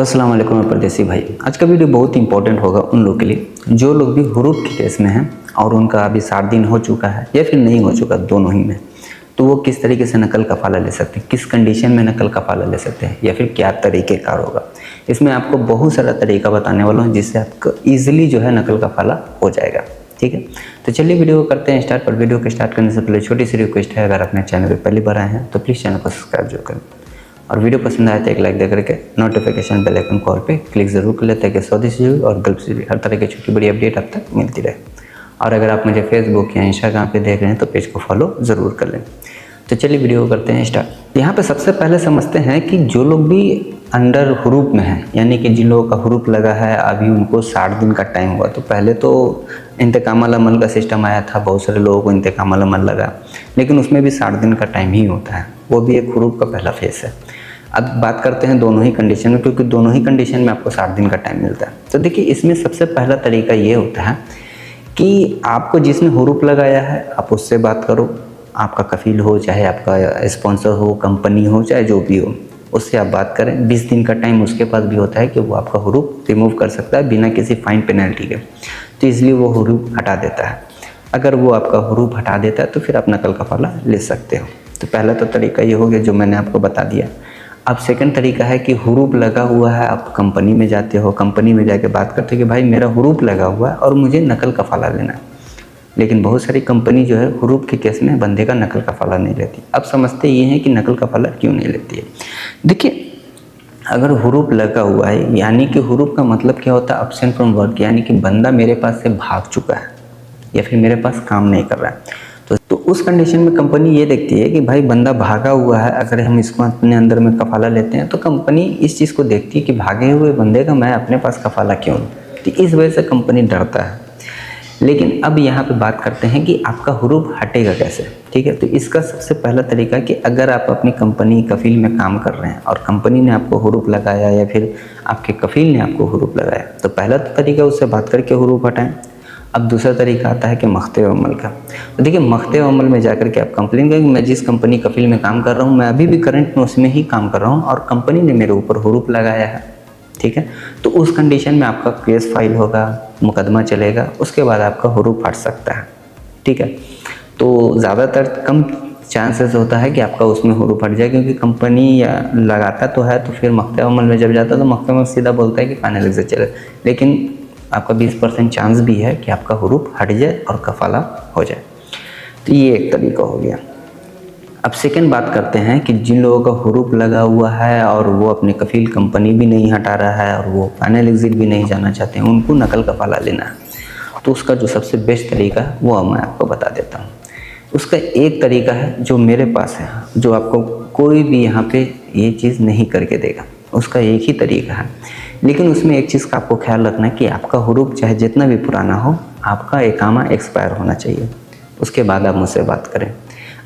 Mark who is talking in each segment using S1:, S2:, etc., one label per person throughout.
S1: अस्सलाम वालेकुम मैं परदेसी भाई। आज का वीडियो बहुत इंपॉर्टेंट होगा उन लोगों के लिए जो लोग भी हुरूफ के केस में हैं और उनका अभी 7 दिन हो चुका है या फिर नहीं हो चुका, दोनों ही में। तो वो किस तरीके से नकल कफ़ाला ले सकते हैं, किस कंडीशन में नकल कफ़ाला ले सकते हैं या फिर क्या तरीक़ेकार होगा। इसमें आपको बहुत सारा तरीका बताने वाला हूँ जिससे आपको ईजिली जो है नकल कफ़ाला हो जाएगा। ठीक है, तो चलिए वीडियो को करते हैं स्टार्ट। पर वीडियो को स्टार्ट करने से पहले छोटी सी रिक्वेस्ट है, अगर अपने चैनल पर पहली बार आए हैं तो प्लीज़ चैनल को सब्सक्राइब जरूर करें और वीडियो पसंद आए तो एक लाइक दे करके नोटिफिकेशन बेल आइकन कॉल पे क्लिक ज़रूर कर लेते हैं कि सऊदी से जुड़ी और गल्फ से जुड़ी हर तरह की छोटी बड़ी अपडेट अब तक मिलती रहे। और अगर आप मुझे फेसबुक या इंस्टाग्राम पे देख रहे हैं तो पेज को फॉलो ज़रूर कर लें। तो चलिए वीडियो को करते हैं स्टार्ट। यहाँ पे सबसे पहले समझते हैं कि जो लोग भी अंडर हुरूफ में हैं, यानी कि जिन लोगों का हुरूफ लगा है अभी उनको 60 दिन का टाइम हुआ। तो पहले तो इंतकाम अमल का सिस्टम आया था, बहुत सारे लोगों को इंतकाम अमल लगा, लेकिन उसमें भी 60 दिन का टाइम ही होता है, वो भी एक हुरूफ का पहला फेस है। अब बात करते हैं दोनों ही कंडीशन में, क्योंकि दोनों ही कंडीशन में आपको 60 दिन का टाइम मिलता है। तो देखिए इसमें सबसे पहला तरीका ये होता है कि आपको जिसने हुरूफ लगाया है आप उससे बात करो। आपका कफील हो, चाहे आपका स्पॉन्सर हो, कंपनी हो, चाहे जो भी हो, उससे आप बात करें। 20 दिन का टाइम उसके पास भी होता है कि वो आपका हुरूफ रिमूव कर सकता है बिना किसी फाइन पेनल्टी के। तो इसलिए वो हुरूफ हटा देता है। अगर वो आपका हुरूफ हटा देता है तो फिर आप नकल कफ़ाला ले सकते हो। तो पहला तो तरीका ये हो गया जो मैंने आपको बता दिया। अब सेकंड तरीका है कि हुरूफ लगा हुआ है, आप कंपनी में जाते हो, कंपनी में जाके बात करते हो कि भाई मेरा हुरूफ लगा हुआ है और मुझे नकल कफ़ाला लेना है। लेकिन बहुत सारी कंपनी जो है हुरूफ के केस में बंदे का नकल कफ़ाला नहीं लेती। अब समझते ये हैं कि नकल कफ़ाला क्यों नहीं लेती है। देखिए अगर हुरूफ लगा हुआ है, यानी कि हुरूफ का मतलब क्या होता है, एब्सेंट फ्रॉम वर्क, यानी कि बंदा मेरे पास से भाग चुका है या फिर मेरे पास काम नहीं कर रहा है। तो उस कंडीशन में कंपनी ये देखती है कि भाई बंदा भागा हुआ है, अगर हम इसको अपने अंदर में कफ़ाला लेते हैं तो कंपनी इस चीज़ को देखती है कि भागे हुए बंदे का मैं अपने पास कफ़ाला क्यों लूं। तो इस वजह से कंपनी डरता है। लेकिन अब यहाँ पे बात करते हैं कि आपका हुरूफ हटेगा कैसे। ठीक है, तो इसका सबसे पहला तरीका कि अगर आप अपनी कंपनी कफील में काम कर रहे हैं और कंपनी ने आपको हुरूफ लगाया या फिर आपके कफील ने आपको हुरूफ लगाया, तो पहला तरीका उससे बात करके हुरूफ हटाएं। अब दूसरा तरीका आता है कि मख्ते अमल का। तो देखिए मख्ते अमल में जाकर के आप कंप्लेन करें कि मैं जिस कंपनी कफील में काम कर रहा हूँ, मैं अभी भी करंट में उसमें ही काम कर रहा हूँ और कंपनी ने मेरे ऊपर हुरूफ लगाया है। ठीक है, तो उस कंडीशन में आपका केस फाइल होगा, मुकदमा चलेगा, उसके बाद आपका हुरूफ हट सकता है। ठीक है, तो ज़्यादातर कम चांसेस होता है कि आपका उसमें हुरूफ हट जाए, क्योंकि कंपनी लगाता तो है तो फिर मख्ते अमल में जब जाता है तो मख्ते अमल सीधा बोलता है कि फाइनल एग्जिट चले, लेकिन आपका 20% चांस भी है कि आपका हुरूफ हट जाए और कफ़ाला हो जाए। तो ये एक तरीका हो गया। अब सेकंड बात करते हैं कि जिन लोगों का हुरूफ लगा हुआ है और वो अपने कफील कंपनी भी नहीं हटा रहा है और वो फाइनल एग्जिट भी नहीं जाना चाहते हैं, उनको नकल कफ़ाला लेना है। तो उसका जो सबसे बेस्ट तरीका है वो मैं आपको बता देता हूँ। उसका एक तरीका है जो मेरे पास है, जो आपको कोई भी यहाँ पे ये चीज़ नहीं करके देगा। उसका एक ही तरीका है, लेकिन उसमें एक चीज़ का आपको ख्याल रखना है कि आपका हुरूफ चाहे जितना भी पुराना हो, आपका इकामा एक्सपायर होना चाहिए, उसके बाद आप मुझसे बात करें।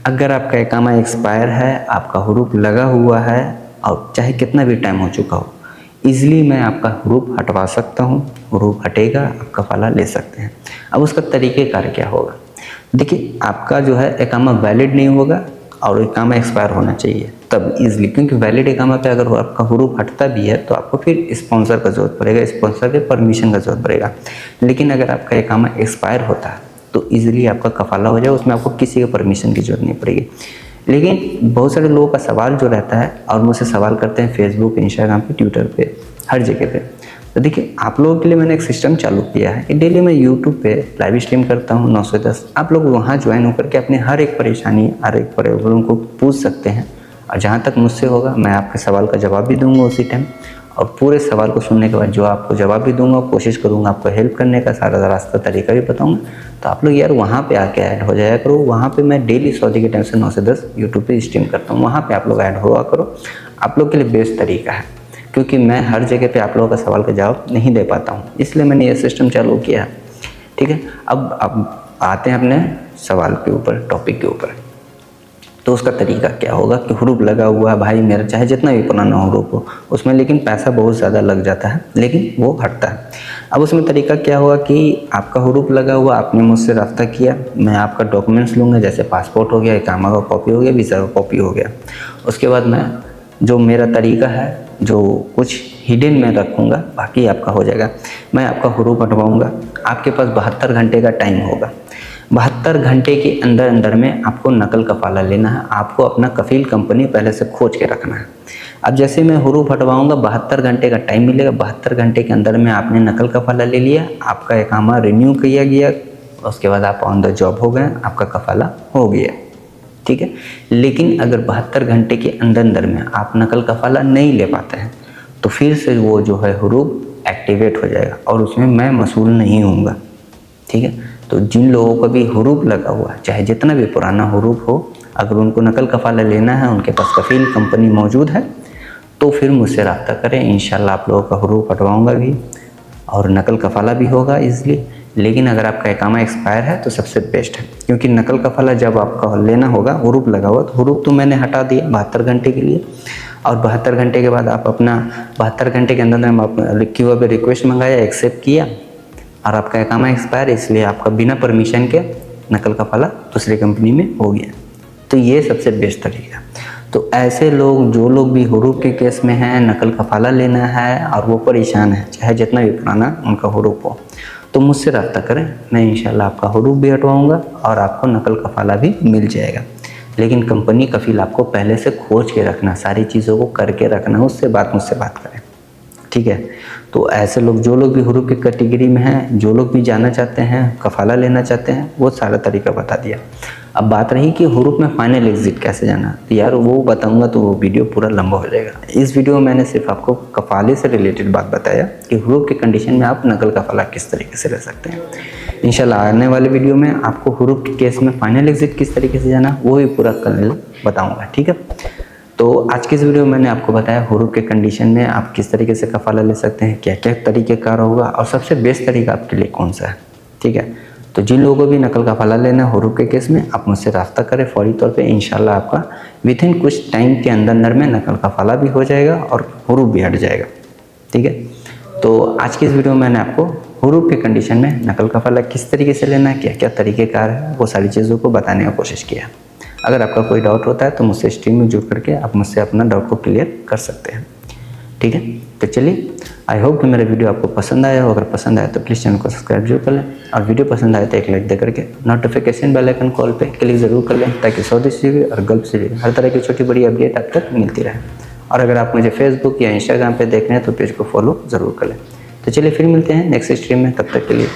S1: अगर आपका इकामा एक्सपायर है, आपका हुरूफ लगा हुआ है और चाहे कितना भी टाइम हो चुका हो, ईज़िली मैं आपका हुरूफ हटवा सकता हूँ। हुरूफ हटेगा, आप कफ़ाला ले सकते हैं। अब उसका तरीक़ेकार क्या होगा। देखिए आपका जो है इकामा वैलिड नहीं होगा और इकामा एक्सपायर होना चाहिए तब ईजिली, क्योंकि वैलिड इकामा पे अगर आपका हुरूफ हटता भी है तो आपको फिर स्पॉन्सर का ज़रूरत पड़ेगा, स्पॉन्सर के परमिशन का ज़रूरत पड़ेगा। लेकिन अगर आपका इकामा एक्सपायर होता है तो ईजिली आपका कफ़ाला हो जाए, उसमें आपको किसी के परमिशन की ज़रूरत नहीं पड़ेगी। लेकिन बहुत सारे लोगों का सवाल जो रहता है और मुझसे सवाल करते हैं फेसबुक, इंस्टाग्राम पे, ट्विटर पे, हर जगह पे। तो देखिए आप लोगों के लिए मैंने एक सिस्टम चालू किया है कि डेली मैं यूट्यूब पे लाइव स्ट्रीम करता हूँ 9 से 10। आप लोग वहाँ ज्वाइन होकर के अपने हर एक परेशानी, हर एक प्रॉब्लम को पूछ सकते हैं और जहाँ तक मुझसे होगा मैं आपके सवाल का जवाब भी दूंगा उसी टाइम। और पूरे सवाल को सुनने के बाद जो आपको जवाब भी दूंगा, कोशिश करूँगा आपको हेल्प करने का, सारा रास्ता तरीका भी बताऊँगा। तो आप लोग यार वहाँ पे आके ऐड हो जाया करो। वहाँ पे मैं डेली सऊदी के टाइम से 9 से 10 यूट्यूब पे स्ट्रीम करता हूँ, वहाँ पे आप लोग ऐड हुआ करो। आप लोग के लिए बेस्ट तरीका है, क्योंकि मैं हर जगह पे आप लोगों का सवाल का जवाब नहीं दे पाता हूँ, इसलिए मैंने ये सिस्टम चालू किया है। ठीक है, अब आते हैं अपने सवाल के ऊपर, टॉपिक के ऊपर। तो उसका तरीका क्या होगा कि हुरूफ लगा हुआ है भाई मेरा, चाहे जितना भी पुराना हुरूफ हो उसमें, लेकिन पैसा बहुत ज़्यादा लग जाता है, लेकिन वो हटता है। अब उसमें तरीका क्या होगा कि आपका हुरूफ लगा हुआ, आपने मुझसे रब्ता किया, मैं आपका डॉक्यूमेंट्स लूँगा, जैसे पासपोर्ट हो गया, इकामा का कॉपी हो गया, वीज़ा का कॉपी हो गया। उसके बाद मैं जो मेरा तरीका है जो कुछ हिडन में रखूँगा, बाकी आपका हो जाएगा। मैं आपका हरूफ हटवाऊँगा। आपके पास 72 घंटे का टाइम होगा। 72 घंटे के अंदर अंदर में आपको नकल कफाला लेना है। आपको अपना कफील कंपनी पहले से खोज के रखना है। अब जैसे मैं हरूफ हटवाऊँगा, 72 घंटे का टाइम मिलेगा। 72 घंटे के अंदर में आपने नकल कफाला ले लिया, आपका इकामा रिन्यू किया गया, उसके बाद आप ऑन द जॉब हो गए, आपका कफाला हो गया, ठीक है। लेकिन अगर 72 घंटे के अंदर अंदर में आप नकल कफाला नहीं ले पाते हैं तो फिर से वो जो है हरूफ एक्टिवेट हो जाएगा और उसमें मैं मसूल नहीं होऊंगा, ठीक है। तो जिन लोगों का भी हरूफ लगा हुआ है, चाहे जितना भी पुराना हरूफ हो, अगर उनको नकल कफाला लेना है, उनके पास कफील कंपनी मौजूद है, तो फिर मुझसे रब्ता करें। इंशाल्लाह आप लोगों का हरूफ हटवाऊँगा भी और नकल कफाला भी होगा इसलिए। लेकिन अगर आपका इकामा एक्सपायर है तो सबसे बेस्ट है, क्योंकि नकल कफाला जब आपका लेना होगा, हरूफ लगा हुआ, तो हरूफ तो मैंने हटा दिया 72 घंटे के लिए, और 72 घंटे के बाद आप अपना 72 घंटे के अंदर में आप क्यू पे रिक्वेस्ट मंगाया, एक्सेप्ट किया, और आपका इकामा एक्सपायर, इसलिए आपका बिना परमिशन के नकल कफाला दूसरी कंपनी में हो गया। तो ये सबसे बेस्ट तरीका। तो ऐसे लोग, जो लोग भी हरूफ के केस में हैं, नकल कफाला लेना है और वो परेशान है, चाहे जितना भी पुराना उनका हरूफ हो, तो मुझसे रब्ता करें। मैं इंशाल्लाह आपका हरूफ भी हटवाऊँगा और आपको नकल कफाला भी मिल जाएगा। लेकिन कंपनी कफील आपको पहले से खोज के रखना, सारी चीज़ों को करके रखना, मुझसे बात करें, ठीक है। तो ऐसे लोग, जो लोग भी हरूफ की कैटेगरी में हैं, जो लोग भी जाना चाहते हैं, कफाला लेना चाहते हैं, वो सारा तरीका बता दिया। अब बात रही कि हरूफ में फाइनल एग्जिट कैसे जाना, तो यार वो बताऊंगा तो वो वीडियो पूरा लंबा हो जाएगा। इस वीडियो में मैंने सिर्फ आपको कफाले से रिलेटेड बात बताया कि हरूफ के कंडीशन में आप नकल कफाला किस तरीके से ले सकते हैं। इंशाल्लाह आने वाले वीडियो में आपको हरूफ के केस में फाइनल एग्जिट किस तरीके से जाना, वो भी पूरा कल बताऊँगा, ठीक है। तो आज की इस वीडियो में मैंने आपको बताया हरूफ के कंडीशन में आप किस तरीके से कफाला ले सकते हैं, क्या क्या तरीक़ेकार होगा और सबसे बेस्ट तरीका आपके लिए कौन सा है, ठीक है। तो जिन लोगों को भी नकल कफाला लेना है हरूफ के केस में, आप मुझसे रब्ता करें फौरी तौर पे। इंशाल्लाह आपका विथिन कुछ टाइम के अंदर अंदर में नकल कफाला भी हो जाएगा और हरूफ भी हट जाएगा, ठीक है। तो आज की इस वीडियो में मैंने आपको हरूफ के कंडीशन में नकल कफाला किस तरीके से लेना है, क्या क्या तरीक़ेकार है, वो सारी चीज़ों को बताने की कोशिश किया। अगर आपका कोई डाउट होता है तो मुझसे स्ट्रीम में जुड़ करके आप मुझसे अपना डाउट को क्लियर कर सकते हैं, ठीक है। तो चलिए, आई होप कि मेरा वीडियो आपको पसंद आया हो। अगर पसंद आया तो प्लीज़ चैनल को सब्सक्राइब जरूर कर लें, और वीडियो पसंद आए तो एक लाइक दे करके नोटिफिकेशन बेल आइकन कॉल पे क्लिक ज़रूर कर लें, ताकि सऊदी से भी और गल्फ से भी हर तरह की छोटी बड़ी अपडेट आप तक मिलती रहे। और अगर आप मुझे फेसबुक या इंस्टाग्राम पर देख रहे हैं तो पेज को फॉलो ज़रूर कर लें। तो चलिए फिर मिलते हैं नेक्स्ट स्ट्रीम में, तब तक के लिए